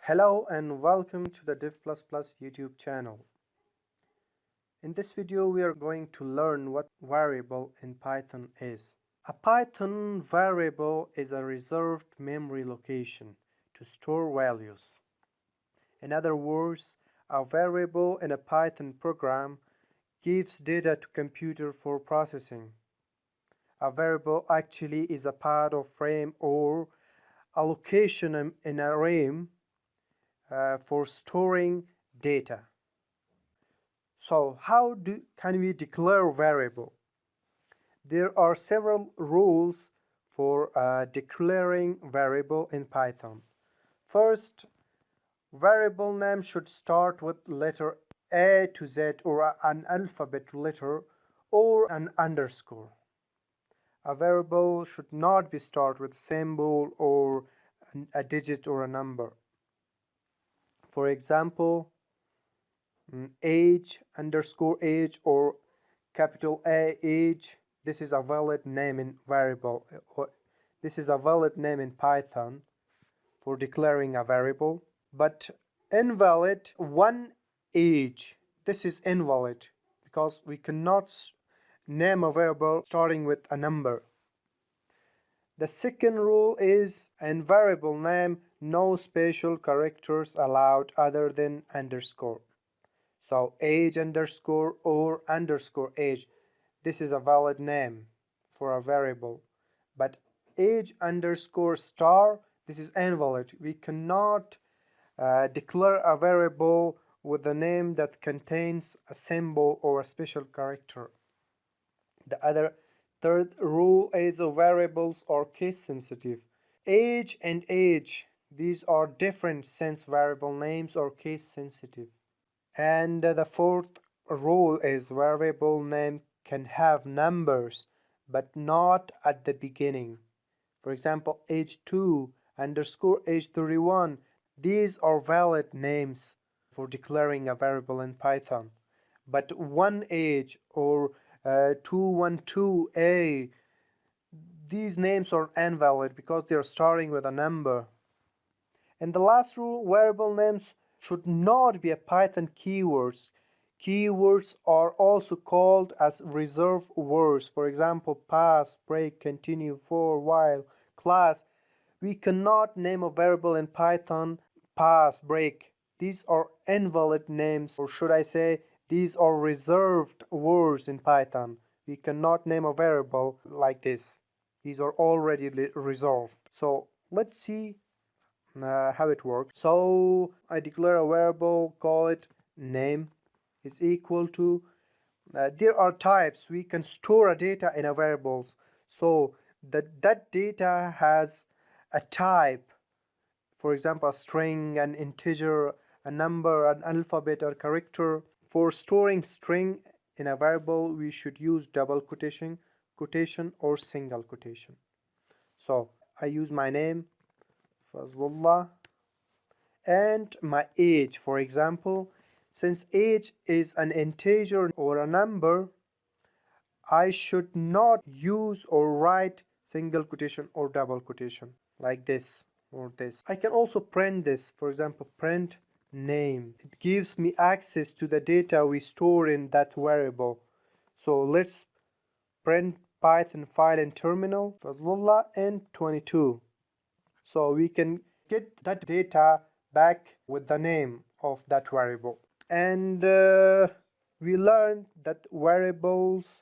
Hello and welcome to the Div++ YouTube channel. In this video we are going to learn what variable in Python is. A Python variable is a reserved memory location to store values. In other words, a variable in a Python program gives data to computer for processing. A variable actually is a part of RAM or a location in a RAM for storing data. So how can we declare variable? There are several rules for declaring variable in Python. First, variable name should start with letter A to Z or an alphabet letter or an underscore. A variable should not be started with symbol or a digit or a number. For example, age underscore age or capital A age, this is a valid name in variable, or this is a valid name in Python for declaring a variable, but invalid one age, this is invalid because we cannot name a variable starting with a number. The second rule is in variable name no special characters allowed other than underscore. So age underscore or underscore age, this is a valid name for a variable. But age underscore star, this is invalid. We cannot declare a variable with a name that contains a symbol or a special character. The third rule is variables are case sensitive. Age and age, these are different since variable names are case sensitive. And the fourth rule is variable name can have numbers but not at the beginning. For example, age2 underscore age31, these are valid names for declaring a variable in Python. But one age or 212a, these names are invalid because they are starting with a number. And the last rule, variable names should not be a Python keywords. Keywords are also called as reserved words. For example, pass, break, continue, for, while, class. We cannot name a variable in Python pass, break. These are invalid names, or should I say, these are reserved words in Python. We cannot name a variable like this. These are already reserved. So let's see how it works. So I declare a variable, call it name is equal to there are types. We can store a data in a variables, so that data has a type. For example, a string, an integer, a number, an alphabet, or character. For storing string in a variable, we should use double quotation or single quotation. So I use my name Fazlullah and my age. For example, since age is an integer or a number, I should not use or write single quotation or double quotation like this or this. I can also print this. For example, print name. It gives me access to the data we store in that variable. So let's print Python file in terminal Fazlullah and 22. So we can get that data back with the name of that variable. And we learned that variables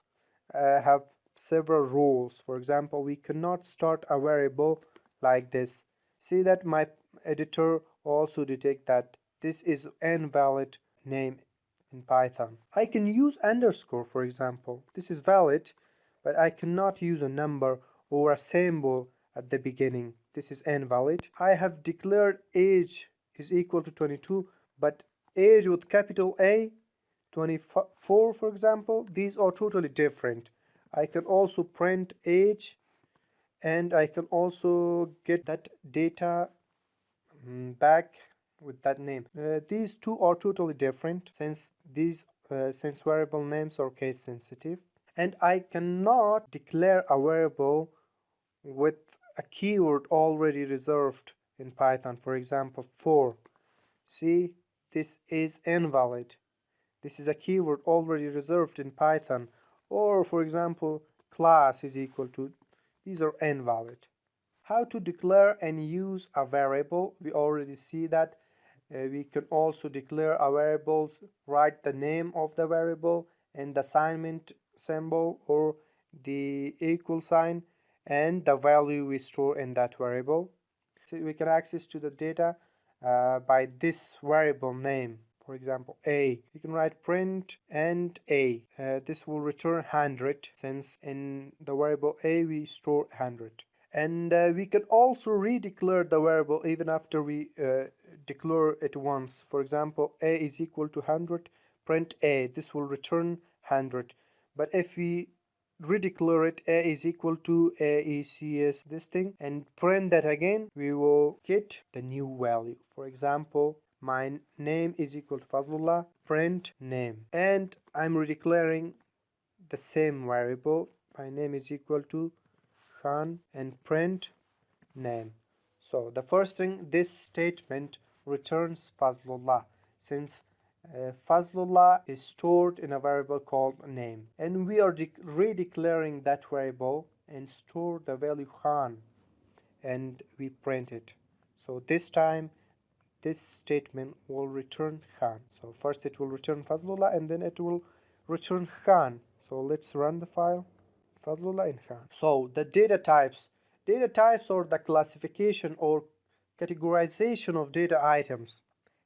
have several rules. For example, we cannot start a variable like this. See that my editor also detect that this is invalid name in Python. I can use underscore, for example. This is valid, but I cannot use a number or a symbol at the beginning. This is invalid. I have declared age is equal to 22, but age with capital A, 24, for example, these are totally different. I can also print age, and I can also get that data back with that name. These two are totally different since variable names are case sensitive, and I cannot declare a variable with a keyword already reserved in Python. For example, for. See, this is invalid. This is a keyword already reserved in Python. Or, for example, class is equal to. These are invalid. How to declare and use a variable? We already see that we can also declare a variable, write the name of the variable and the assignment symbol or the equal sign and the value we store in that variable. So we can access to the data by this variable name. For example, a. You can write print and a. This will return 100 since in the variable a we store 100. And we can also redeclare the variable even after we declare it once. For example, a is equal to 100, print a. This will return 100. But if we redeclare it, a is equal to aecs this thing, and print that again, we will get the new value. For example, my name is equal to Fazlullah, print name, and I'm redeclaring the same variable. My name is equal to Khan and print name. So the first thing, this statement returns Fazlullah since Fazlullah is stored in a variable called name, and we are redeclaring that variable and store the value Khan and we print it. So this time this statement will return Khan. So first it will return Fazlullah and then it will return Khan. So let's run the file. Fazlullah and Khan. So the data types. Data types are the classification or categorization of data items.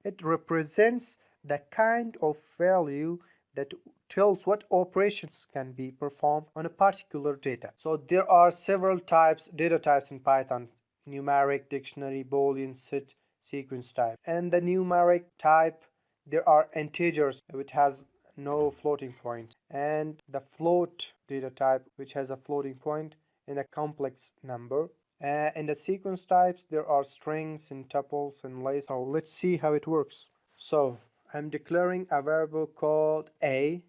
It represents the kind of value that tells what operations can be performed on a particular data. So there are several data types in Python: numeric, dictionary, boolean, set, sequence type. And the numeric type, there are integers which has no floating point, and the float data type which has a floating point and a complex number. In the sequence types, there are strings and tuples and lists. So let's see how it works. So I'm declaring a variable called a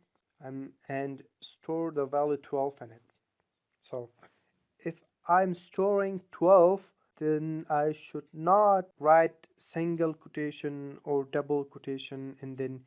and store the value 12 in it. So if I'm storing 12, then I should not write single quotation or double quotation and then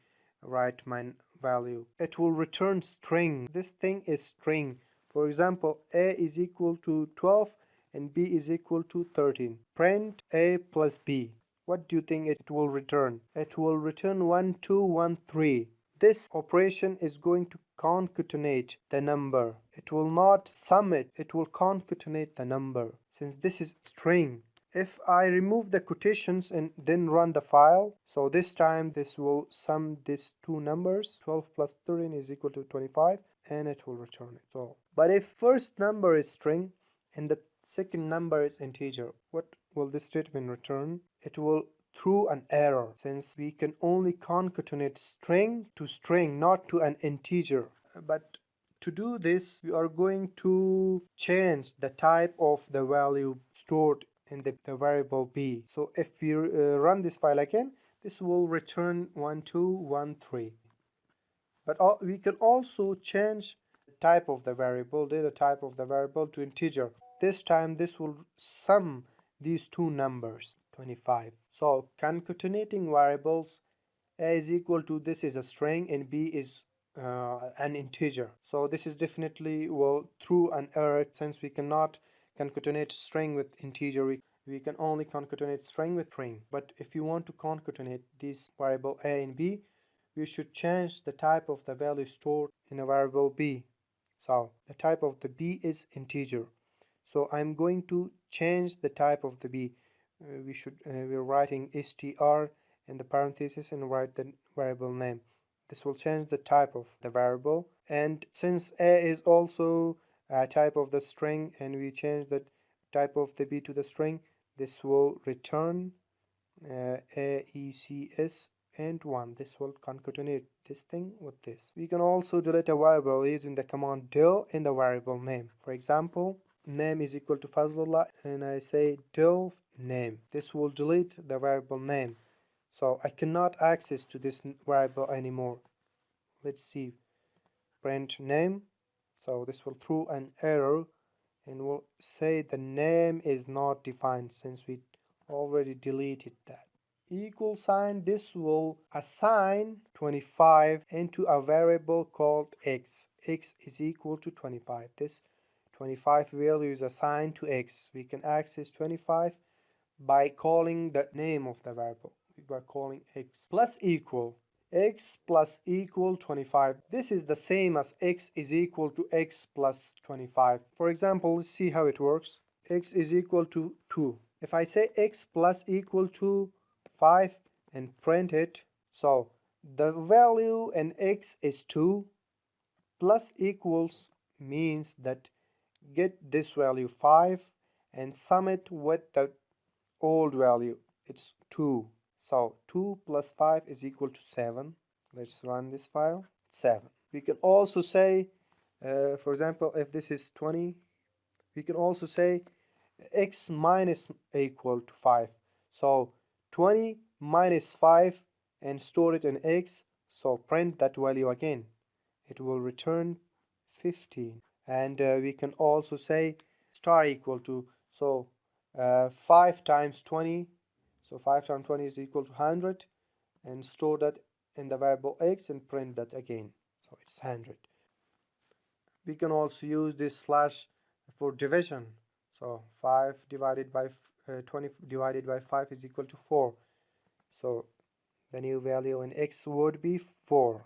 write my value. It will return string. This thing is string. For example, a is equal to 12 and b is equal to 13. Print a plus b. What do you think it will return? It will return 1213. This operation is going to concatenate the number. It will not sum it, it will concatenate the number since this is string. If I remove the quotations and then run the file, so this time this will sum these two numbers. 12 plus 13 is equal to 25 and it will return it. So, but if first number is string and the second number is integer, what will this statement return? It will through an error since we can only concatenate string to string, not to an integer. But to do this, we are going to change the type of the value stored in the variable b. So if we run this file again, this will return 1213. But we can also change the type of the variable, data type of the variable, to integer. This time this will sum these two numbers, 25. So concatenating variables, a is equal to, this is a string and b is an integer. So this is definitely will through an error since we cannot concatenate string with integer. We can only concatenate string with string. But if you want to concatenate this variable a and b, we should change the type of the value stored in a variable b. So the type of the b is integer. So I'm going to change the type of the b. We're writing str in the parentheses and write the variable name. This will change the type of the variable. And since a is also a type of the string and we change the type of the b to the string, this will return aecs and 1. This will concatenate this thing with this. We can also delete a variable using the command del in the variable name. For example, name is equal to Fazlullah and I say del name. This will delete the variable name. So I cannot access to this variable anymore. Let's see. Print name. So this will throw an error and will say the name is not defined since we already deleted that. equal sign, this will assign 25 into a variable called x. X is equal to 25. This 25 value is assigned to x. We can access 25 by calling the name of the variable, by calling x plus equal. X plus equal 25. This is the same as x is equal to x plus 25. For example, let's see how it works. X is equal to 2. If I say x plus equal to 5 and print it, so the value in x is 2, plus equals means that get this value 5 and sum it with the old value, it's 2. So 2 plus 5 is equal to 7. Let's run this file. 7. We can also say, for example, if this is 20, we can also say x minus equal to 5. So 20 minus 5 and store it in x. So print that value again. It will return 15. And we can also say star equal to, so 5 times 20, so 5 times 20 is equal to 100, and store that in the variable x and print that again, so it's 100. We can also use this slash for division, so 5 divided by 20 divided by 5 is equal to 4, so the new value in x would be 4.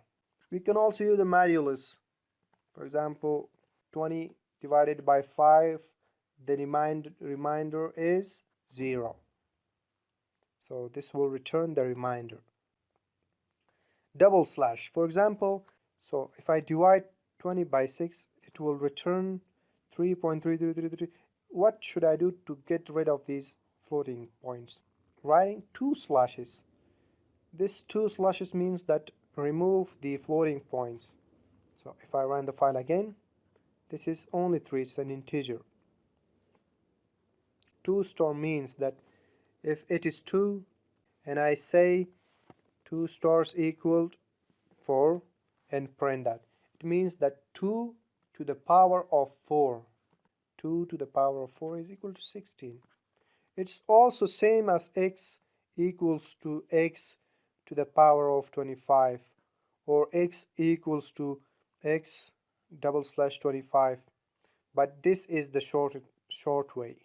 We can also use the modulus. For example, 20 divided by 5, the remainder is 0. So this will return the remainder. Double slash, for example, so if I divide 20 by 6, it will return 3.3333. What should I do to get rid of these floating points? Writing 2 slashes. This 2 slashes means that remove the floating points. So if I run the file again, this is only 3, it's an integer. 2 star means that if it is 2 and I say 2 stars equaled 4 and print that, it means that 2 to the power of 4, 2 to the power of 4 is equal to 16. It's also same as x equals to x to the power of 25, or x equals to x double slash 25, but this is the short way.